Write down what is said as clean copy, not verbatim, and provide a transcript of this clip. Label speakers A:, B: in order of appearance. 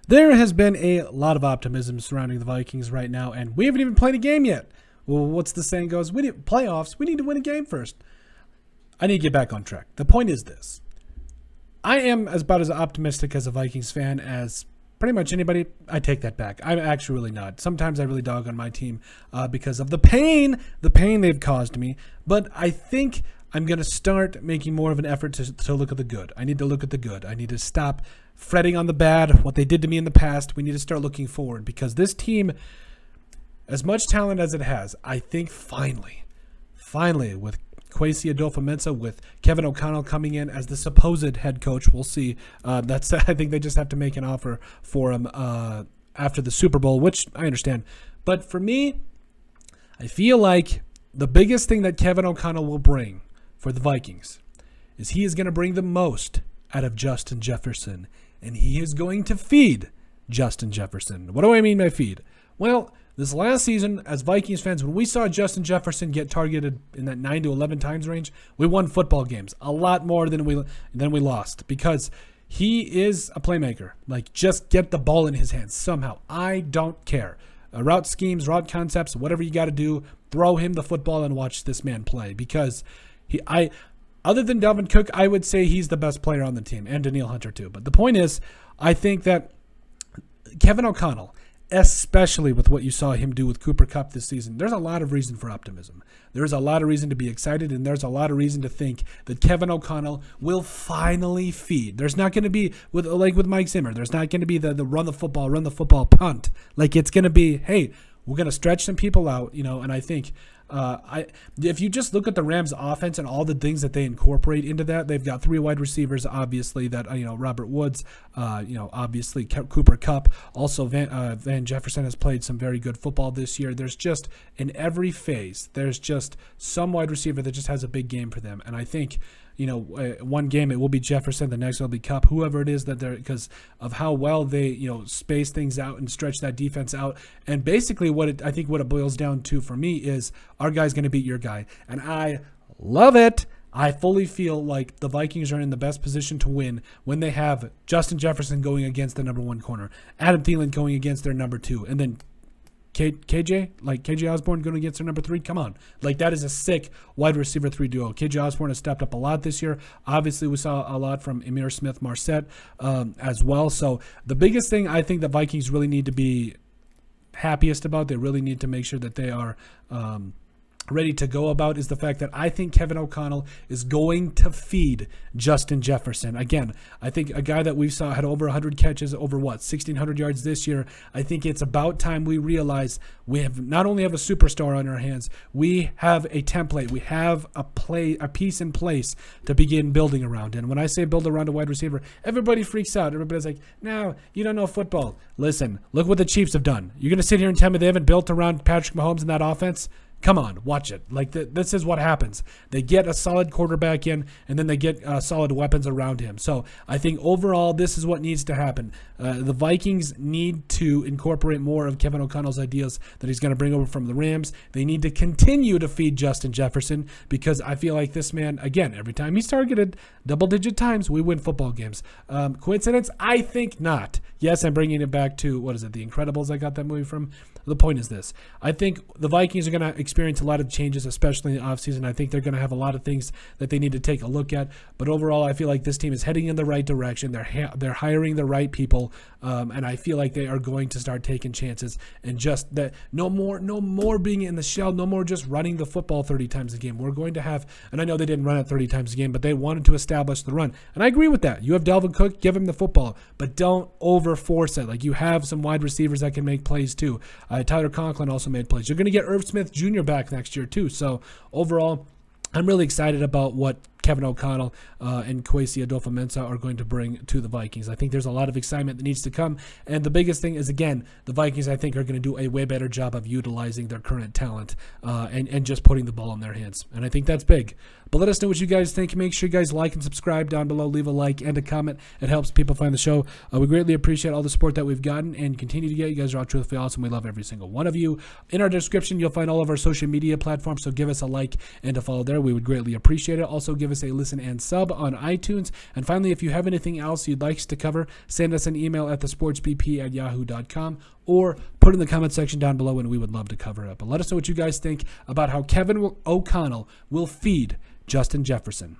A: There has been a lot of optimism surrounding the Vikings right now, and we haven't even played a game yet. Well, what's the saying goes? We need playoffs. We need to win a game first. I need to get back on track. The point is this. I am about as optimistic as a Vikings fan as pretty much anybody. I take that back. I'm actually really not. Sometimes I really dog on my team because of the pain they've caused me. But I think I'm going to start making more of an effort to look at the good. I need to look at the good. I need to stop fretting on the bad, what they did to me in the past. We need to start looking forward because this team, as much talent as it has, I think finally, with Kwesi Adolfo-Mensah, with Kevin O'Connell coming in as the supposed head coach, we'll see. I think they just have to make an offer for him after the Super Bowl, which I understand. But for me, I feel like the biggest thing that Kevin O'Connell will bring for the Vikings is he is going to bring the most out of Justin Jefferson, and he is going to feed Justin Jefferson. What do I mean by feed? Well, this last season, as Vikings fans, when we saw Justin Jefferson get targeted in that 9 to 11 times range, we won football games a lot more than we lost because he is a playmaker. Like, just get the ball in his hands somehow. I don't care. Route schemes, route concepts, whatever you got to do, throw him the football and watch this man play because other than Dalvin Cook, I would say he's the best player on the team, and Danielle Hunter too. But the point is, I think that Kevin O'Connell, especially with what you saw him do with Cooper Kupp this season, there's a lot of reason for optimism. There's a lot of reason to be excited, and there's a lot of reason to think that Kevin O'Connell will finally feed. There's not going to be, with Mike Zimmer, there's not going to be the run the football punt. Like, it's going to be, hey, we're going to stretch some people out, and I think if you just look at the Rams offense and all the things that they incorporate into that, they've got 3 wide receivers, obviously, that, Robert Woods, obviously Cooper Kupp, also Van Jefferson has played some very good football this year. There's just, in every phase, there's just some wide receiver that just has a big game for them. And I think, one game it will be Jefferson, the next will be Kupp, whoever it is that they're, because of how well they, space things out and stretch that defense out. And basically I think what it boils down to for me is our guy's going to beat your guy. And I love it. I fully feel like the Vikings are in the best position to win when they have Justin Jefferson going against the number 1 corner, Adam Thielen going against their number 2, and then KJ Osborne going against their number 3. Come on. Like, that is a sick wide receiver 3 duo. KJ Osborne has stepped up a lot this year. Obviously, we saw a lot from Emir Smith-Marset as well. So the biggest thing I think the Vikings really need to be happiest about, they really need to make sure that they are ready to go about, is the fact that I think Kevin O'Connell is going to feed Justin Jefferson. Again, I think a guy that we saw had over 100 catches, over 1,600 yards this year. I think it's about time we realize we have not only have a superstar on our hands, we have a template. We have a piece in place to begin building around. And when I say build around a wide receiver, everybody freaks out. Everybody's like, no, you don't know football. Listen, look what the Chiefs have done. You're going to sit here and tell me they haven't built around Patrick Mahomes in that offense? Come on, watch it. Like, this is what happens. They get a solid quarterback in, and then they get solid weapons around him. So I think overall, this is what needs to happen. The Vikings need to incorporate more of Kevin O'Connell's ideas that he's going to bring over from the Rams. They need to continue to feed Justin Jefferson because I feel like this man, again, every time he's targeted double-digit times, we win football games. Coincidence? I think not. Yes, I'm bringing it back to, The Incredibles I got that movie from? The point is this. I think the Vikings are going to experience a lot of changes, especially in the offseason. I think they're going to have a lot of things that they need to take a look at. But overall, I feel like this team is heading in the right direction. They're hiring the right people, and I feel like they are going to start taking chances. And just that, no more being in the shell, no more just running the football 30 times a game. We're going to have, and I know they didn't run it 30 times a game, but they wanted to establish the run. And I agree with that. You have Dalvin Cook, give him the football, but don't overforce it. Like, you have some wide receivers that can make plays too. Tyler Conklin also made plays. You're going to get Irv Smith Jr. back next year too. So overall, I'm really excited about what Kevin O'Connell and Kwesi Adolfo-Mensah are going to bring to the Vikings. I think there's a lot of excitement that needs to come. And the biggest thing is, again, the Vikings, I think, are going to do a way better job of utilizing their current talent and just putting the ball in their hands. And I think that's big. But let us know what you guys think. Make sure you guys like and subscribe down below. Leave a like and a comment. It helps people find the show. We greatly appreciate all the support that we've gotten and continue to get. You guys are all truthfully awesome. We love every single one of you. In our description, you'll find all of our social media platforms, so give us a like and a follow there. We would greatly appreciate it. Also, give us us a listen and sub on iTunes. And finally, if you have anything else you'd like us to cover, send us an email at thesportsbp@yahoo.com or put in the comment section down below, and we would love to cover it. But let us know what you guys think about how Kevin O'Connell will feed Justin Jefferson.